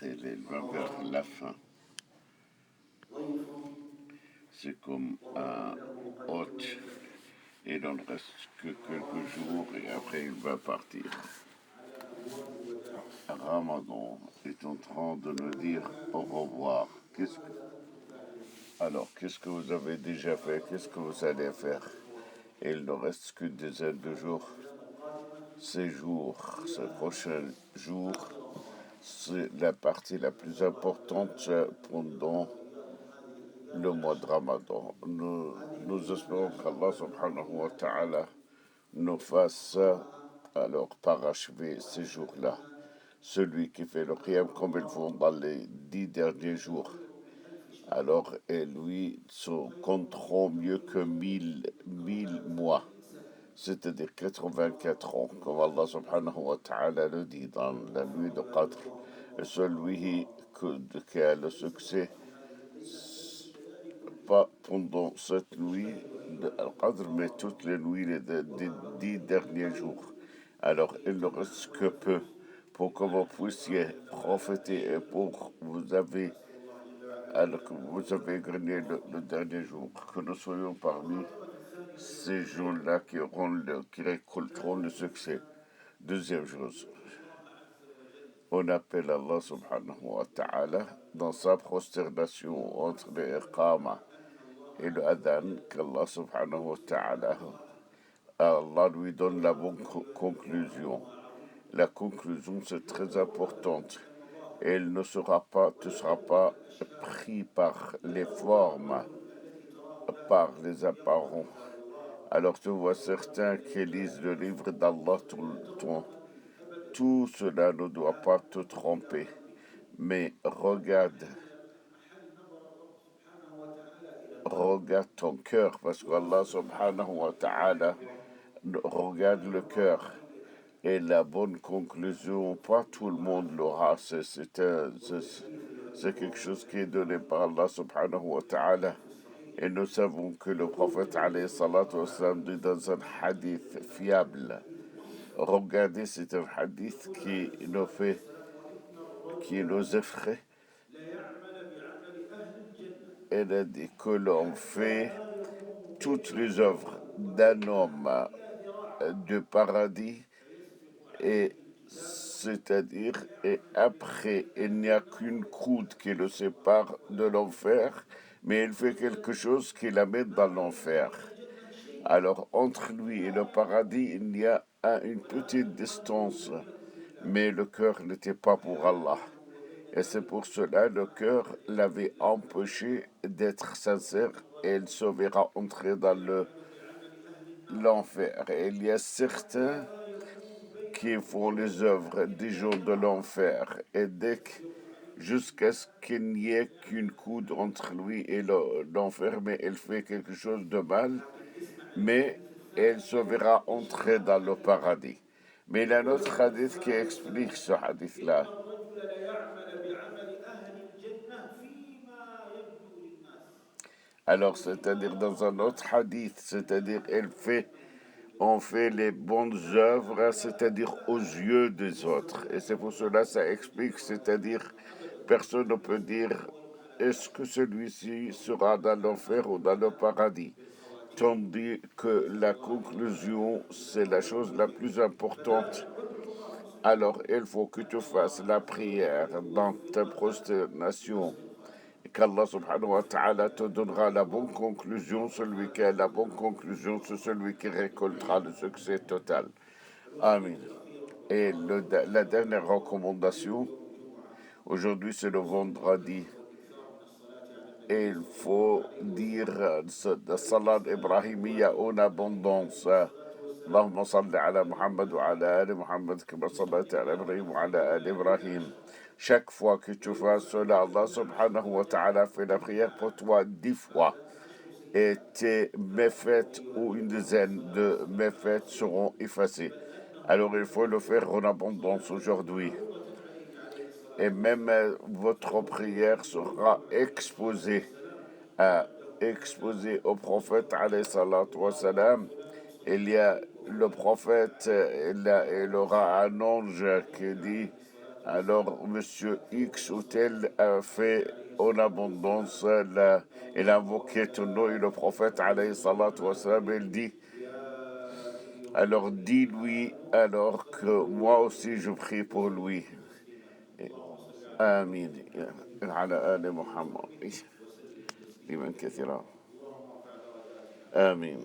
Elle va vers la fin. C'est comme un hôte. Il n'en reste que quelques jours et après il va partir. Ramadan est en train de nous dire au revoir. Alors, qu'est-ce que vous avez déjà fait? Qu'est-ce que vous allez faire? Et il ne reste qu'une dizaine de jours. Ces prochains jours, c'est la partie la plus importante pendant le mois de Ramadan. Nous espérons qu'Allah subhanahu wa ta'ala nous fasse alors parachever ces jours-là. Celui qui fait le qiyam comme ils vont dans les 10 derniers jours. Alors, et lui, se compteront mieux que mille mois, c'est-à-dire 84 ans, comme Allah subhanahu wa ta'ala le dit dans la nuit de Qadr. Et celui qui a le succès, pas pendant cette nuit de Al-Qadr, mais toutes les nuits des 10 derniers jours. Alors, il ne reste que peu pour que vous puissiez profiter et pour alors que vous avez gagné le dernier jour, que nous soyons parmi ces gens-là qui récolteront le succès. Deuxième chose, on appelle Allah subhanahu wa ta'ala dans sa prosternation entre les iqama et le adhan qu'Allah subhanahu wa ta'ala, Allah lui donne la bonne conclusion. La conclusion, c'est très importante. Elle ne sera pas, tu ne seras pas pris par les formes, par les apparents. Alors tu vois certains qui lisent le livre d'Allah tout le temps. Tout cela ne doit pas te tromper. Mais regarde ton cœur, parce qu'Allah subhanahu wa ta'ala regarde le cœur. Et la bonne conclusion, pas tout le monde l'aura. C'est quelque chose qui est donné par Allah subhanahu wa ta'ala. Et nous savons que le prophète alayhi salatu wassalam dit dans un hadith fiable. Regardez, c'est un hadith qui nous effraie. Elle a dit que l'on fait toutes les œuvres d'un homme de paradis, et c'est-à-dire, et après, il n'y a qu'une croûte qui le sépare de l'enfer, mais il fait quelque chose qui l'amène dans l'enfer. Alors, entre lui et le paradis, il y a une petite distance, mais le cœur n'était pas pour Allah. Et c'est pour cela le cœur l'avait empêché d'être sincère et il se verra entrer dans l'enfer. Et il y a certains qui font les œuvres des gens de l'enfer et jusqu'à ce qu'il n'y ait qu'une coude entre lui et l'enfer, mais il fait quelque chose de mal, mais elle se verra entrer dans le paradis. Mais il y a un autre hadith qui explique ce hadith-là. Alors, c'est-à-dire dans un autre hadith, c'est-à-dire on fait les bonnes œuvres, c'est-à-dire aux yeux des autres. Et c'est pour cela que ça explique, c'est-à-dire personne ne peut dire est-ce que celui-ci sera dans l'enfer ou dans le paradis. Tandis que la conclusion, c'est la chose la plus importante. Alors, il faut que tu fasses la prière dans ta prosternation. Et qu'Allah subhanahu wa ta'ala te donnera la bonne conclusion. Celui qui a la bonne conclusion, c'est celui qui récoltera le succès total. Amen. Et la dernière recommandation, aujourd'hui c'est le vendredi, et il faut dire la salat ibrahimiya en abondance. اللهم صل على محمد وعلى آل محمد كما صليت على إبراهيم وعلى آل إبراهيم. Chaque fois que tu fais cela, Allah subhanahu wa ta'ala fait la prière pour toi 10 fois. Et tes méfaits ou une dizaine de méfaits seront effacés. Alors il faut le faire en abondance aujourd'hui. Et même votre prière sera exposée au prophète alayhi salatu wa salam. Il y a le prophète, il aura un ange qui dit Alors, Monsieur X ou tel a fait en abondance, il a invoqué ton nom et le prophète, alayhi salatu wassalam, il dit, alors dis-lui, alors que moi aussi je prie pour lui. آمين على آل محمد لمن كثيرا آمين